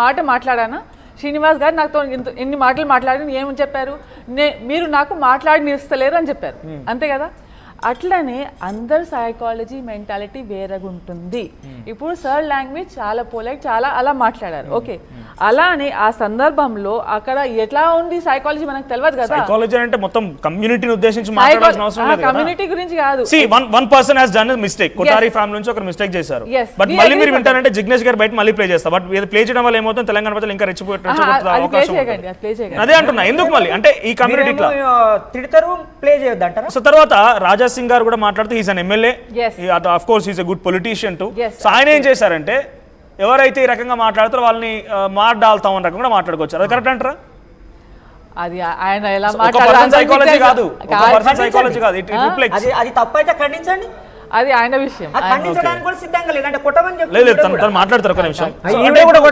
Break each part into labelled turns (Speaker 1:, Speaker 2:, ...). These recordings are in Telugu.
Speaker 1: మాట మాట్లాడానా శ్రీనివాస్ గారు నాతో ఇన్ని మాటలు మాట్లాడి ఏమని చెప్పారు, మీరు నాకు మాట్లాడనిస్తలేరు అని చెప్పారు, అంతే కదా. అట్లనే అందరు సైకాలజీ మెంటాలిటీ వేరేగా ఉంటుంది. ఇప్పుడు సర్ లాంగ్వేజ్ చాలా పొలైట్, చాలా అలా మాట్లాడారు, ఓకే. అలానే ఆ సందర్భంలో అక్కడ ఎట్లా ఉంది సైకాలజీ మనకు తెలియదు కదా.
Speaker 2: సైకాలజీ అంటే మొత్తం కమ్యూనిటీని ఉద్దేశించి మాట్లాడాల్సిన అవసరం లేదు.
Speaker 1: కమ్యూనిటీ గురించి కాదు.
Speaker 2: See, one person has done a mistake. Kothari family నుంచి ఒక మిస్టేక్ చేశారు. బట్ మళ్ళీ మీరు వింటారంటే జిగ్నేష్ గారు బయట మళ్ళీ ప్లే చేస్తారు. బట్ ఇది ప్లే చేయడం వల్ల ఏమవుతుంది, తెలంగాణ ప్రజలు ఇంకా రెచ్చిపోయే అవకాశం ఉంది. అదే అంటున్నా, ఎందుకు మళ్ళీ అంటే ఈ కమ్యూనిటీ
Speaker 3: తిడతారు, ప్లే చేయొద్దు అంటారు.
Speaker 2: సో తర్వాత రాజా సింగ్ గారు కూడా మాట్లాడుతూ is an MLA, of course is a good politician to. So ఆయన ఏం చేశారంటే ఎవరైతే ఈ రకంగా మాట్లాడుతారో వాళ్ళని మాట్లాడతాం అన్న రకంగా కూడా మాట్లాడుకోవచ్చు. అది కరెక్ట్ అంటారా?
Speaker 1: అది ఆయన ఎలా
Speaker 2: సైకాలజీ కాదు, సైకాలజీ కాదు,
Speaker 3: అది తప్పైతే ఖండించండి,
Speaker 1: అది ఆయన విషయం.
Speaker 3: ఖండించడానికి కూడా సిద్ధంగా లేదంటే కొట్టమని
Speaker 2: లేదు, తను మాట్లాడతారు. ఒక నిమిషం,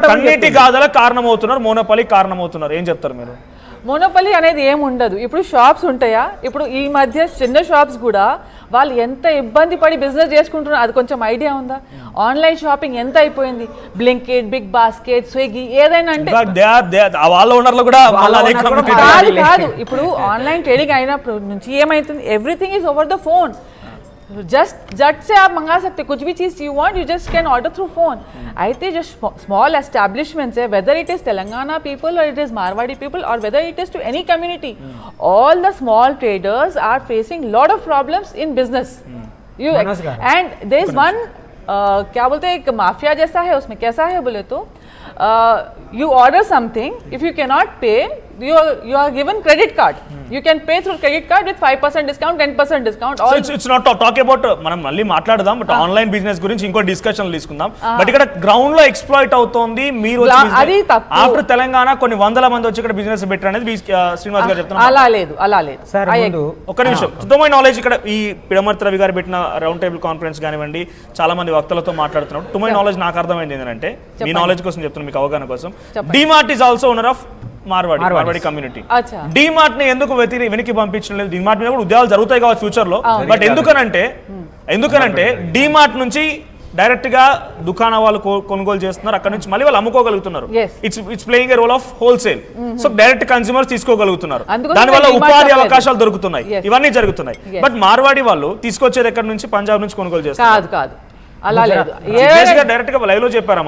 Speaker 2: కమ్యూనిటీ గాథలకు కారణమవుతున్నారు, మోనోపాలీ కారణమవుతున్నారు, ఏం చెప్తారు మీరు?
Speaker 1: మోనోపలి అనేది ఏం ఉండదు. ఇప్పుడు షాప్స్ ఉంటాయా, ఇప్పుడు ఈ మధ్య చిన్న షాప్స్ కూడా వాళ్ళు ఎంత ఇబ్బంది పడి బిజినెస్ చేసుకుంటున్నారు, అది కొంచెం ఐడియా ఉందా? ఆన్లైన్ షాపింగ్ ఎంత అయిపోయింది, బ్లింకిట్, బిగ్ బాస్కెట్, స్విగ్గీ, ఏదైనా అంటే కాదు. ఇప్పుడు ఆన్లైన్ ట్రేడింగ్ అయినప్పుడు నుంచి ఏమైతుంది, everything is over the phone. Just झट से आप मंगा सकते, कुछ भी चीज़ you want you just can order through phone. అయితే just small establishments है, whether it is Telangana people or it is Marwadi people or whether it is to any community, all the small traders are facing lot of problems in business. You and there is one क्या बोलते हैं, एक माफिया जैसा है, उसमें कैसा है बोले तो you order something, if you cannot pay you are given credit card. You can pay through credit card with 5% discount, 10% discount.
Speaker 2: So it's not talk about మనం మళ్ళీ మాట్లాడదాం, బట్ ఆన్లైన్ బిజినెస్ గురించి ఇంకో డిస్కషన్ తీసుకుందాం. బట్ ఇక్కడ గ్రౌండ్ లో ఎక్స్‌ప్లాయిట్ అవుతోంది, మీరు ఆఫ్టర్ తెలంగాణ కొన్ని వందల మంది వచ్చి ఇక్కడ బిజినెస్ పెట్టారు అనేది శ్రీనివాస్ గారు చెప్తున్నారు.
Speaker 1: అలా లేదు
Speaker 3: సార్.
Speaker 2: ఒక నిమిషం, టు మై నాలెడ్జ్ ఇక్కడ ఈ పిడమర్తి రవి గారు పెట్టిన రౌండ్ టేబుల్ కాన్ఫరెన్స్ కానివ్వండి, చాలా మంది వక్తలతో మాట్లాడుతున్నారు. టు మై నాలెడ్జ్ నాకు అర్థమైంది ఏంటంటే, మీ నాలెడ్జ్ కోసం చెప్తున్నాను, మీకు అవగాహన కోసం, DMart is also owner of Marwadi community. DMart ని ఎందుకు వెనక్కి పంపించడం లేదు? డిమార్ట్ మీద కూడా ఉద్యోగాలు జరుగుతాయి కావచ్చు ఫ్యూచర్ లో, బట్ ఎందుకనంటే డిమార్ట్ నుంచి డైరెక్ట్ గా దుకాణ వాళ్ళు కొనుగోలు చేస్తున్నారు, అక్కడ నుంచి మళ్ళీ వాళ్ళు అమ్ముకోగలుగుతున్నారు. It's playing a role of wholesale. So direct consumers తీసుకోగలుగుతున్నారు, దానివల్ల ఉపాధి అవకాశాలు దొరుకుతున్నాయి, ఇవన్నీ జరుగుతున్నాయి. బట్ మార్వాడి వాళ్ళు తీసుకొచ్చేది ఎక్కడి నుంచి, పంజాబ్ నుంచి కొనుగోలు చేస్తారు.
Speaker 1: అలా లేదు,
Speaker 2: డైరెక్ట్ గా లైవ్ లో చెప్పారా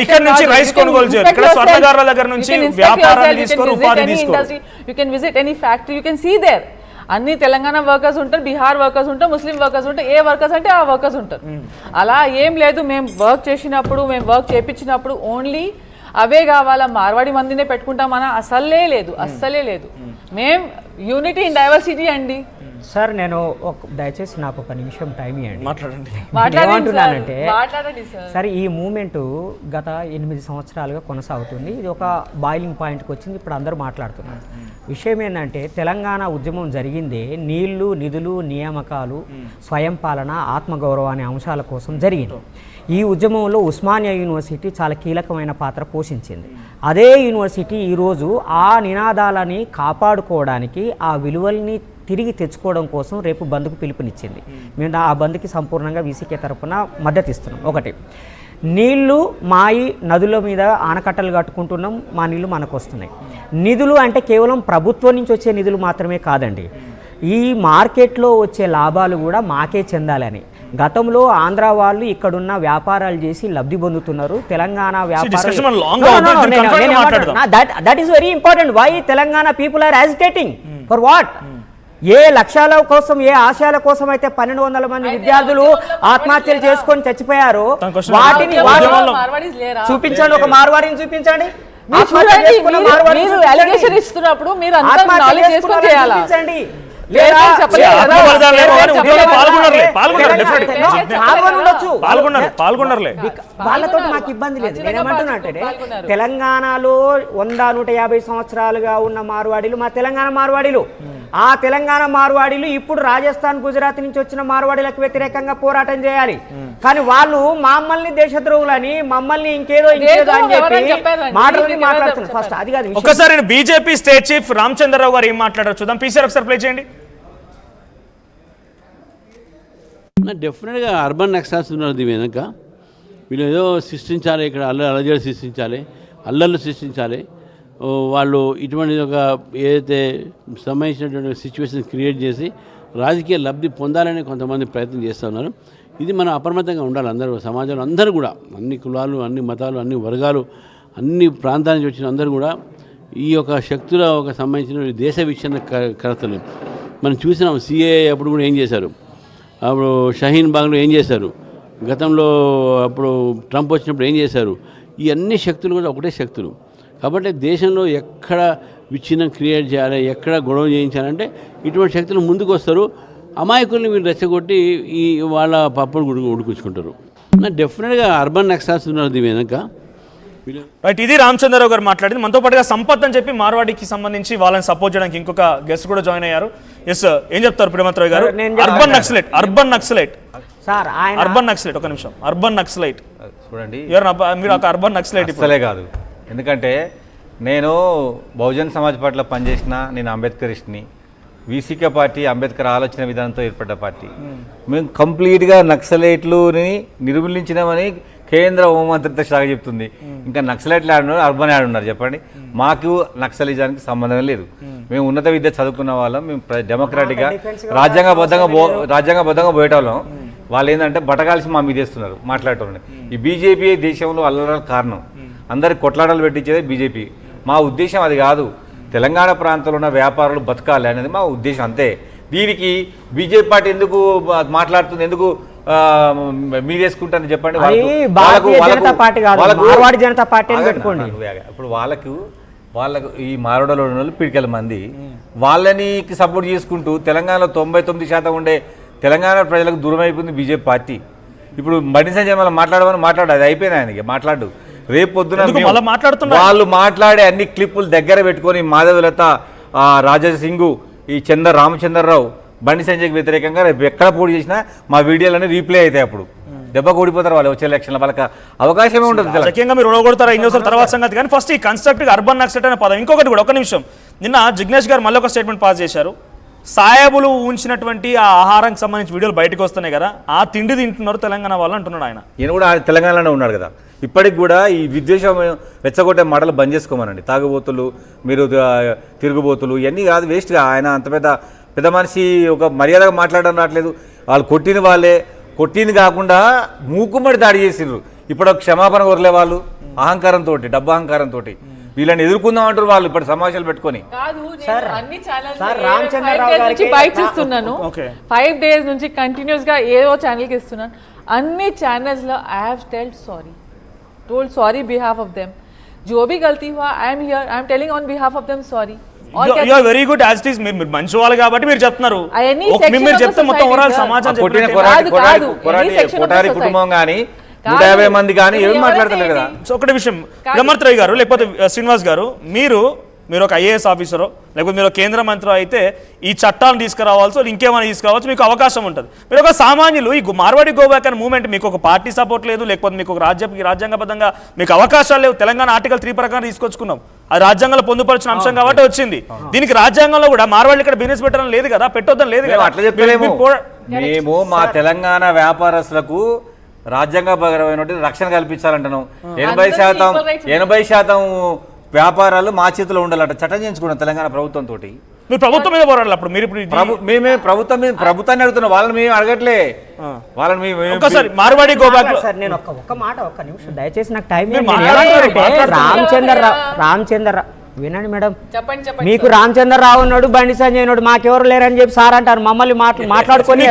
Speaker 1: ఇక్కడ
Speaker 2: నుంచి రైస్ కొనుగోలు చేయాలి, ఇక్కడ స్వర్ణకారుల దగ్గర నుంచి వ్యాపారాలు తీసుకొని ఉపాధి తీసుకోవాలి.
Speaker 1: You can visit any factory, you can see there అన్ని తెలంగాణ వర్కర్స్ ఉంటారు, బీహార్ వర్కర్స్ ఉంటారు, ముస్లిం వర్కర్స్ ఉంటారు, ఏ వర్కర్స్ అంటే ఆ వర్కర్స్ ఉంటారు. అలా ఏం లేదు, మేము వర్క్ చేసినప్పుడు, మేము వర్క్ చేయించినప్పుడు ఓన్లీ అవే కావాలా, మార్వాడి మందినే పెట్టుకుంటామన్నా అస్సలే లేదు. మేము యూనిటీ ఇన్ డైవర్సిటీ అండి.
Speaker 3: సార్ నేను దయచేసి నాకు ఒక నిమిషం టైం ఇవ్వండి,
Speaker 1: మాట్లాడుతున్నానంటే
Speaker 3: సార్ ఈ మూమెంట్ గత 8 సంవత్సరాలుగా కొనసాగుతుంది. ఇది ఒక బాయిలింగ్ పాయింట్కి వచ్చింది, ఇప్పుడు అందరూ మాట్లాడుతున్నారు. విషయం ఏంటంటే, తెలంగాణ ఉద్యమం జరిగిందే నీళ్లు, నిధులు, నియామకాలు, స్వయం పాలన, ఆత్మగౌరవం అనే అంశాల కోసం జరిగింది. ఈ ఉద్యమంలో ఉస్మానియా యూనివర్సిటీ చాలా కీలకమైన పాత్ర పోషించింది. అదే యూనివర్సిటీ ఈరోజు ఆ నినాదాలని కాపాడుకోవడానికి, ఆ విలువల్ని తిరిగి తెచ్చుకోవడం కోసం రేపు బంద్కు పిలుపునిచ్చింది. మేము ఆ బంద్కి సంపూర్ణంగా వీసీకే తరఫున మద్దతు ఇస్తున్నాం. ఒకటి, నీళ్లు మాయి నదుల మీద ఆనకట్టలు కట్టుకుంటున్నాం, మా నీళ్లు మనకు వస్తున్నాయి. నిధులు అంటే కేవలం ప్రభుత్వం నుంచి వచ్చే నిధులు మాత్రమే కాదండి, ఈ మార్కెట్లో వచ్చే లాభాలు కూడా మాకే చెందాలని. గతంలో ఆంధ్ర వాళ్ళు ఇక్కడున్న వ్యాపారాలు చేసి లబ్ధి పొందుతున్నారు, తెలంగాణ వ్యాపారం. That is very important. Why Telangana people are agitating for what? ఏ లక్ష్యాల కోసం, ఏ ఆశయాల కోసం అయితే 1200 మంది విద్యార్థులు ఆత్మహత్యలు చేసుకొని చచ్చిపోయారో వాటిని చూపించండి, ఒక మార్వాడిని చూపించండి. చూపించండి. వాళ్ళతో మాకు ఇబ్బంది లేదు. నేనేమంటున్నా అంటే, తెలంగాణలో 100-150 సంవత్సరాలుగా ఉన్న మార్వాడీలు మా తెలంగాణ మార్వాడీలు. ఆ తెలంగాణ మార్వాడీలు ఇప్పుడు రాజస్థాన్, గుజరాత్ నుంచి వచ్చిన మార్వాడీలకు వ్యతిరేకంగా పోరాటం చేయాలి. కానీ వాళ్ళు మమ్మల్ని దేశద్రోహులని, మమ్మల్ని ఇంకేదో అని చెప్పి మాట్లాడుతున్నారు. ఫస్ట్ అది కాదు.
Speaker 2: ఒకసారి బీజేపీ స్టేట్ చీఫ్ రామచంద్రరావు గారు ఏం మాట్లాడారు చూద్దాం. పీసీఆర్ ఒకసారి ప్లే చేయండి.
Speaker 4: డెఫినెట్గా అర్బన్ నక్సల్స్ ఉన్నారు దీని వెనక. వీళ్ళు ఏదో సృష్టించాలి, ఇక్కడ అల్లజడి సృష్టించాలి, అల్లర్లు సృష్టించాలి. వాళ్ళు ఇటువంటి ఒక ఏదైతే సంబంధించినటువంటి సిచ్యువేషన్ క్రియేట్ చేసి రాజకీయ లబ్ధి పొందాలని కొంతమంది ప్రయత్నం చేస్తున్నారు. ఇది మనం అప్రమత్తంగా ఉండాలి. అందరూ సమాజంలో అందరూ కూడా, అన్ని కులాలు, అన్ని మతాలు, అన్ని వర్గాలు, అన్ని ప్రాంతాల నుంచి వచ్చిన అందరూ కూడా ఈ యొక్క శక్తుల ఒక సంబంధించిన దేశ విచ్ఛిన్న కర్తలు మనం చూసినాం. సిఏఏ అప్పుడు కూడా ఏం చేశారు, అప్పుడు షహీన్ బాగ్లో ఏం చేశారు, గతంలో అప్పుడు ట్రంప్ వచ్చినప్పుడు ఏం చేశారు. ఈ అన్ని శక్తులు కూడా ఒకటే శక్తులు. కాబట్టి దేశంలో ఎక్కడ విచ్ఛిన్నం క్రియేట్ చేయాలి, ఎక్కడ గొడవ చేయించాలంటే ఇటువంటి శక్తులు ముందుకు వస్తారు. అమాయకుల్ని వీళ్ళు రెచ్చగొట్టి ఈ వాళ్ళ పప్పులు ఉడికించుకుంటారు. డెఫినెట్గా అర్బన్ నక్సల్స్ ఉన్నారు దీని వెనక.
Speaker 2: రైట్, ఇది రామచంద్రరావు గారు మాట్లాడింది. మనతో పాటుగా సంపత్ అని చెప్పి మార్వాడికి సంబంధించి వాళ్ళని సపోర్ట్ చేయడానికి ఇంకొక గెస్ట్ కూడా జాయిన్ అయ్యారు. ఎస్, ఏం చెప్తారు పిడమత్రావు గారు? Urban naxalite sir, urban naxalite, ఒక నిమిషం. అర్బన్ నక్సలైట్
Speaker 5: చూడండి,
Speaker 2: మీరు ఒక అర్బన్ నక్సలైట్
Speaker 5: అసలే కాదు. ఎందుకంటే నేను బహుజన్ సమాజ్ పార్టీలో పనిచేసిన, నేను అంబేద్కరిస్ట్ని. వీసీకే పార్టీ అంబేద్కర్ ఆలోచన విధానంతో ఏర్పడ్డ పార్టీ. మేము కంప్లీట్గా నక్సలైట్లుని నిర్మూలించినామని కేంద్ర హోంమంత్రిత్వ శాఖ చెప్తుంది. ఇంకా నక్సలైట్లు ఆడున్నారు, అర్బన్ ఆడున్నారు. చెప్పండి, మాకు నక్సలిజానికి సంబంధం లేదు. మేము ఉన్నత విద్య చదువుకున్న వాళ్ళం, మేము డెమోక్రాటిక్గా రాజ్యాంగబద్ధంగా పోయేటోళ్ళం. వాళ్ళు ఏంటంటే బటకాల్సి మా మీద వేస్తున్నారు, మాట్లాడటం. ఈ బీజేపీ దేశంలో అల్లరాల కారణం, అందరికి కొట్లాటలు పెట్టించేదే బీజేపీ. మా ఉద్దేశం అది కాదు. తెలంగాణ ప్రాంతంలో ఉన్న వ్యాపారులు బతకాలి అనేది మా ఉద్దేశం, అంతే. దీనికి బీజేపీ పార్టీ ఎందుకు మాట్లాడుతుంది, ఎందుకు మీరేసుకుంటారని చెప్పండి. ఇప్పుడు వాళ్ళకు ఈ మారోడలో ఉన్న వాళ్ళు పిడికెల మంది, వాళ్ళని సపోర్ట్ చేసుకుంటూ తెలంగాణలో 99% ఉండే తెలంగాణ ప్రజలకు దూరం అయిపోయింది బీజేపీ పార్టీ. ఇప్పుడు బండి సంజయ్ మళ్ళీ మాట్లాడు, అది అయిపోయింది ఆయనకి మాట్లాడు. రేపు పొద్దున వాళ్ళు మాట్లాడే అన్ని క్లిప్పులు దగ్గర పెట్టుకొని మాధవలత, రాజా సింగ్, ఈ రామచంద్రరావు, బండి సంజయ్కి వ్యతిరేకంగా రేపు ఎక్కడ పోటీ చేసినా మా వీడియోలన్నీ రీప్లే అవుతాయి. అప్పుడు దెబ్బ కూడిపోతారు వాళ్ళు వచ్చే ఎలక్షన్లో, వాళ్ళకి అవకాశమే ఉండదు.
Speaker 2: ముఖ్యంగా మీరు ఓడగొడతారా ఇన్ని రోజుల తర్వాత సంగతి. కానీ ఫస్ట్ ఈ కన్స్ట్రక్టివ్ అర్బన్ నక్సలైట్ అనే పదం. ఇంకొకటి కూడా, ఒక నిమిషం. నిన్న జిగ్నేష్ గారు మళ్ళీ ఒక స్టేట్మెంట్ పాస్ చేశారు. సాయబులు ఉంచినటువంటి ఆ ఆహారానికి సంబంధించి వీడియోలు బయటకు వస్తున్నాయి కదా, ఆ తిండి తింటున్నారు తెలంగాణ వాళ్ళు అంటున్నాడు ఆయన.
Speaker 5: ఈయన కూడా తెలంగాణలోనే ఉన్నాడు కదా. ఇప్పటికి కూడా ఈ విద్వేషం రెచ్చగొట్టే మాటలు బంద్ చేసుకోమనండి. తాగుబోతులు, మీరు తిరుగుబోతులు, ఇవన్నీ కాదు, వేస్ట్గా. ఆయన అంత పెద్ద మనిషి ఒక మర్యాదగా మాట్లాడడం రావట్లేదు. వాళ్ళు కొట్టిన వాళ్ళే, కొట్టింది కాకుండా మూకుమ్మడి దాడి చేసిండ్రు. ఇప్పుడు క్షమాపణ కోరలే వాళ్ళు, అహంకారంతో, డబ్బు అహంకారంతో. వీళ్ళని ఎదుర్కొందాం అంటారు వాళ్ళు ఇప్పుడు సమావేశాలు పెట్టుకొని.
Speaker 1: 5 days నుంచి కంటిన్యూస్ గా ఏదో ఛానల్ కి ఇస్తున్నాను. అన్ని ఛానల్స్ లో I have told sorry behalf of them. जो भी गलती हुआ, I am here, I am telling on behalf of them sorry.
Speaker 2: You are very good as it is. మీరు మంచి వాళ్ళు కాబట్టి మీరు చెప్తున్నారు. మీరు చెప్తే మొత్తం ఓవరాల్ సమాజం
Speaker 5: కొటారి కుటుంబం కానీ 150 మంది కానీ ఏం మాట్లాడతలేదు కదా.
Speaker 2: సో ఒకటి విషయం, విమర్త్రయ్య గారు లేకపోతే శ్రీనివాస్ గారు, మీరు ఒక ఐఏఎస్ ఆఫీసరో లేకపోతే మీరు కేంద్ర మంత్రి అయితే ఈ చట్టాలను తీసుకురావాల్సి ఇంకేమైనా తీసుకురావచ్చు, మీకు అవకాశం ఉంటుంది. మీరు ఒక సామాన్యులు, ఈ మార్వాడి గోబ్యాక్ అనే మూవ్మెంట్ మీకు ఒక పార్టీ సపోర్ట్ లేదు, లేకపోతే మీకు ఒక రాజ్యాంగబద్ధంగా మీకు అవకాశాలు లేవు. తెలంగాణ ఆర్టికల్ 3 ప్రకారం తీసుకొచ్చుకున్నాం, అది రాజ్యాంగంలో పొందుపరిచిన అంశం కాబట్టి వచ్చింది. దీనికి రాజ్యాంగంలో కూడా మార్వాడి ఇక్కడ బిజినెస్ పెట్టడం లేదు కదా, పెట్టొద్దని లేదు కదా.
Speaker 5: అట్లా చెప్పలేము. మేము మా తెలంగాణ వ్యాపారస్తులకు రాజ్యాంగపరమైన రక్షణ కల్పించాలంటున్నాం. 80% వ్యాపారాలు మా చేతిలో ఉండాలంట. చట్టం చేయించుకున్నాం తెలంగాణ ప్రభుత్వంతో.
Speaker 2: మీరు ప్రభుత్వం మీద పోరాడాలి. అప్పుడు మీరు
Speaker 5: మేమే ప్రభుత్వాన్ని అడుగుతున్నాం, వాళ్ళని మేము అడగట్లే. వాళ్ళని
Speaker 2: మార్వాడి గోబ్యాక్
Speaker 3: సార్, నేను ఒక్క నిమిషం దయచేసి నాకు టైం. రామచంద్రరావు వినండి మేడం, మీకు రామచంద్రరావు ఉన్నాడు, బండి సంజయ్ ఉన్నాడు, మాకెవరు లేరని చెప్పి సార్ అంటారు. మమ్మల్ని మాట్లాడుకొని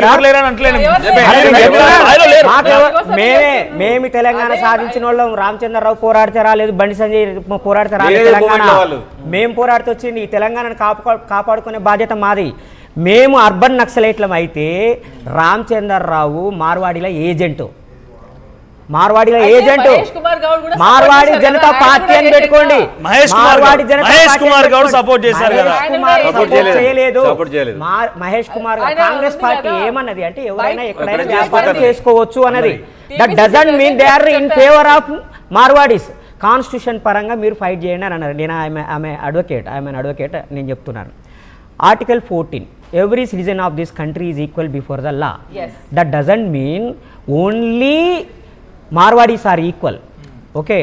Speaker 3: మేమి తెలంగాణ సాధించిన వాళ్ళం. రామచంద్రరావు పోరాడితే రాలేదు, బండి సంజయ్ పోరాడితే రాలేదు. తెలంగాణ మేము పోరాడితే వచ్చింది. ఈ తెలంగాణను కాపాడుకునే బాధ్యత మాది. మేము అర్బన్ నక్సలైట్లం అయితే రామచంద్రరావు మార్వాడిల ఏజెంట్, మార్వాడి జనతా పార్టీ అని పెట్టుకోండి. మార్వాడి మహేష్ కుమార్ కాంగ్రెస్ పార్టీ ఏమన్నది అంటే ఎవరైనా ఎక్కడైనా వ్యాపారం చేసుకోవచ్చు అన్నది. That doesn't mean they are in favour of Marwadis. Constitution పరంగా మీరు ఫైట్ చేయండి అని అన్నారు. నేను ఐఎమ్ అడ్వకేట్, నేను చెప్తున్నాను. Article 14, every citizen of this country is equal before the law. That doesn't mean only Marwadis are equal. Okay,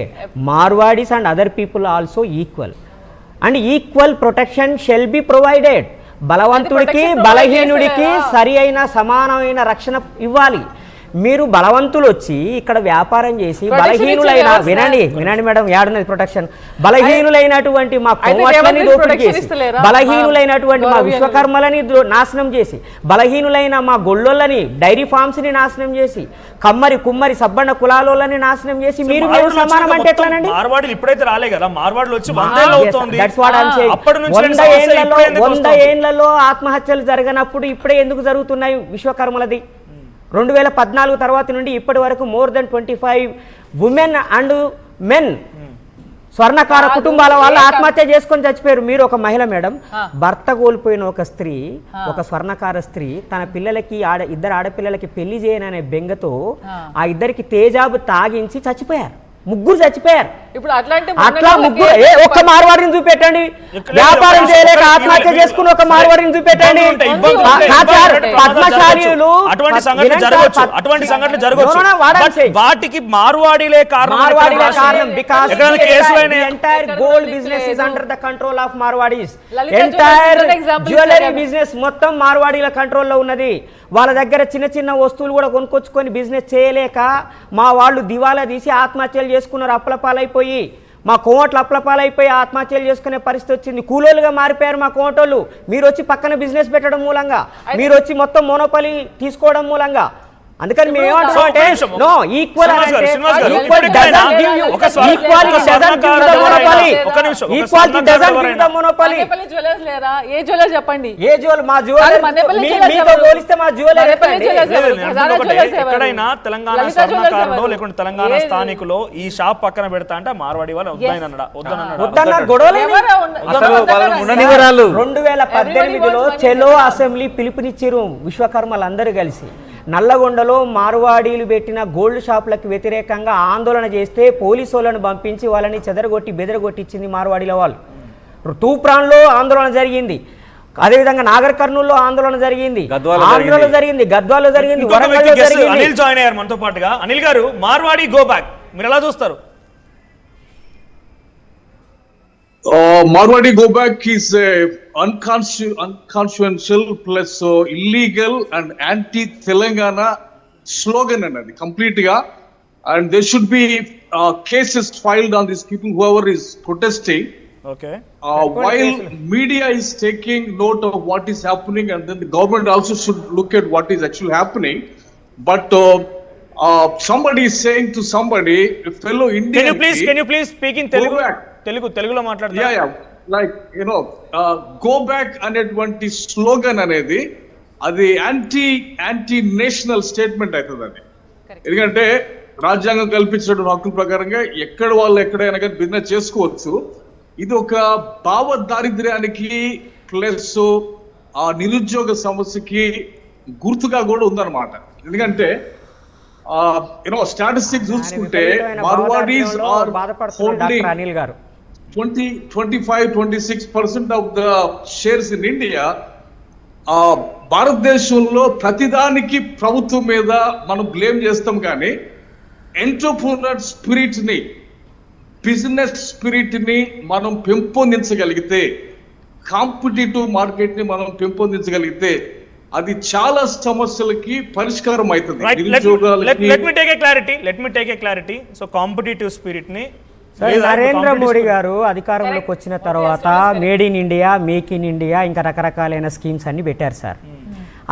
Speaker 3: Marwadis and other people also equal and equal protection shall be provided. బలవంతుడికి బలహీనుడికి సరి అయిన సమానమైన రక్షణ ఇవ్వాలి. మీరు బలవంతులు వచ్చి ఇక్కడ వ్యాపారం చేసి బలహీనులైన వినండి మేడం, ఏడున్నది ప్రొటెక్షన్. బలహీనులైనటువంటి మా కోమట్లని దోపిడీ చేసి, బలహీనులైనటువంటి మా విశ్వకర్మలని నాశనం చేసి, బలహీనులైన మా గొళ్ళోళ్ళని డైరీ ఫార్మ్స్ ని నాశనం చేసి, కమ్మరి కుమ్మరి సబ్బన్న కులాలోళ్ళని నాశనం చేసి మీరు సమానం అంటే ఎట్లానండి?
Speaker 2: మార్వాడీలు ఇప్పుడైతే రాలే కదా, మార్వాడీలు వచ్చి 100 ఏళ్ళు అవుతోంది.
Speaker 3: 100 ఏళ్లలో ఆత్మహత్యలు జరగనప్పుడు ఇప్పుడే ఎందుకు జరుగుతున్నాయి విశ్వకర్మలది? 2014 తర్వాత నుండి ఇప్పటి వరకు more than 25 women and men స్వర్ణకార కుటుంబాల వాళ్ళు ఆత్మహత్య చేసుకొని చచ్చిపోయారు. మీరు ఒక మహిళ మేడం, భర్త కోల్పోయిన ఒక స్త్రీ, ఒక స్వర్ణకార స్త్రీ తన పిల్లలకి ఇద్దరు ఆడపిల్లలకి పెళ్లి చేయననే బెంగతో ఆ ఇద్దరికి తేజాబు తాగించి చచ్చిపోయారు. ముగ్గురు చచ్చిపోయారు.
Speaker 1: ఇప్పుడు
Speaker 3: అట్లా ముగ్గురు ఒక్క మార్వాడిని చూపెట్టండి. వ్యాపారం చేయలేక ఆత్మహత్య చేసుకుని ఒక మార్వాడిని చూపెట్టండి. పద్మశాలీలు
Speaker 2: అటువంటి సంఘటనలు జరగవచ్చు. వాటికి మార్వాడీలే కారణం.
Speaker 3: Because entire gold business is under the control of Marwadis. Entire jewellery business మొత్తం మార్వాడీల కంట్రోల్లో ఉన్నది. వాళ్ళ దగ్గర చిన్న చిన్న వస్తువులు కూడా కొనుక్కొచ్చుకొని బిజినెస్ చేయలేక మా వాళ్ళు దివాలా తీసి ఆత్మహత్యలు చేసుకున్నారు. అప్లపాలైపోయి మా కోమట్లు అప్లపాలైపోయి ఆత్మహత్యలు చేసుకునే పరిస్థితి వచ్చింది. కూలోలుగా మారిపోయారు మా కోమటోళ్ళు. మీరు వచ్చి పక్కన బిజినెస్ పెట్టడం మూలంగా, మీరు వచ్చి మొత్తం మోనోపలి తీసుకోవడం మూలంగా. అందుకని మేము ఏమంటున్నాం అంటే నో ఈక్వల్ అంటే equal doesn't give you equality doesn't give the monopoly. Equality doesn't give the monopoly.
Speaker 1: Manepally jewellers లేరా? ఏ జ్యువెలర్ చెప్పండి?
Speaker 3: ఏ జ్యువెలర్? మా జ్యువెలర్ మీతో పోలిస్తే మా జ్యువెలర్
Speaker 2: ఎక్కడైనా తెలంగాణ స్వర్ణకారులో లేకుంటే తెలంగాణ స్థానికులో ఈ షాప్ పక్కన పెడతా అంటే మార్వాడి వాళ్ళు
Speaker 3: వద్దన్నారు. గొడవలు 2018లో చెలో అసెంబ్లీ పిలుపునిచ్చారు విశ్వకర్మలందరూ కలిసి. నల్లగొండలో మార్వాడీలు పెట్టిన గోల్డ్ షాపులకు వ్యతిరేకంగా ఆందోళన చేస్తే పోలీసు వాళ్ళను పంపించి వాళ్ళని చెదరగొట్టి బెదరగొట్టించింది మార్వాడీల వాళ్ళు. తూప్రాన్లో ఆందోళన జరిగింది, అదేవిధంగా నాగర్ కర్నూల్లో ఆందోళన జరిగింది, ఆంధ్రలో జరిగింది, గద్వాల్లో జరిగింది, వరంగల్లో జరిగింది.
Speaker 2: అనిల్ జాయిన్ అయ్యారు మనతో పాటుగా. అనిల్ గారు, మార్వాడి గో బ్యాక్ మీరు ఎలా చూస్తారు?
Speaker 6: Marwadi go back is a unconstitutional plus illegal and anti-Telangana slogan anadi complete ga, and there should be cases filed on these people whoever is protesting.
Speaker 2: Okay.
Speaker 6: While media is taking note of what is happening, and then the government also should look at what is actually happening, but somebody is saying to somebody, a fellow Indian,
Speaker 2: can you please speak in తెలుగులో మాట్లాడతారా?
Speaker 6: Yeah, like go back అనేటువంటి స్లోగన్ అనేది అది యాంటీ నేషనల్ స్టేట్మెంట్ అవుతుంది. అది ఎందుకంటే రాజ్యాంగం కల్పించిన హక్కుల ప్రకారంగా ఎక్కడ వాళ్ళు ఎక్కడైనా కానీ బిజినెస్ చేసుకోవచ్చు. ఇది ఒక భావ దారిద్ర్యానికి ప్లస్ ఆ నిరుద్యోగ సమస్యకి గుర్తుగా కూడా ఉందన్నమాట. ఎందుకంటే స్టాటిస్టిక్స్ చూసుకుంటే Marwadis are holding 25-26% of the shares in India. భారతదేశంలో ప్రతిదానికి ప్రభుత్వం మీద మనం బ్లేమ్ చేస్తాం, కానీ ఎంటర్‌ప్రెన్యూర్ స్పిరిట్ ని, బిజినెస్ స్పిరిట్ ని మనం పెంపొందించగలిగితే, కాంపిటీటివ్ మార్కెట్ ని మనం పెంపొందించగలిగితే అది చాలా సమస్యలకి పరిష్కారం అవుతుంది.
Speaker 2: Let me take a clarity. So competitive spirit ni
Speaker 3: Narendra Modi గారు అధికారంలోకి వచ్చిన తర్వాత made in India, make in India, ఇంకా రకరకాలైన స్కీమ్స్ అన్ని పెట్టారు సార్.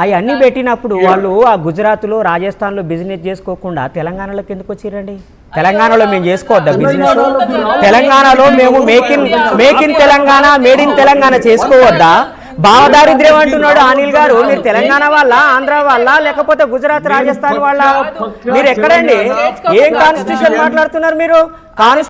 Speaker 3: అవి అన్ని పెట్టినప్పుడు వాళ్ళు ఆ గుజరాత్లో, రాజస్థాన్లో బిజినెస్ చేసుకోకుండా తెలంగాణలోకి ఎందుకు వచ్చిరండి? తెలంగాణలో మేము చేసుకోవద్దా బిజినెస్? తెలంగాణలో మేము make in Telangana, made in Telangana చేసుకోవద్దా? భావదారిద్ర్యం అంటున్నాడు అనిల్ గారు. మీరు తెలంగాణ వాళ్ళ, ఆంధ్ర వాళ్ళ, లేకపోతే గుజరాత్, రాజస్థాన్ వాళ్ళ? మీరు ఎక్కడండి? ఏం కాన్స్టిట్యూషన్ మాట్లాడుతున్నారు మీరు?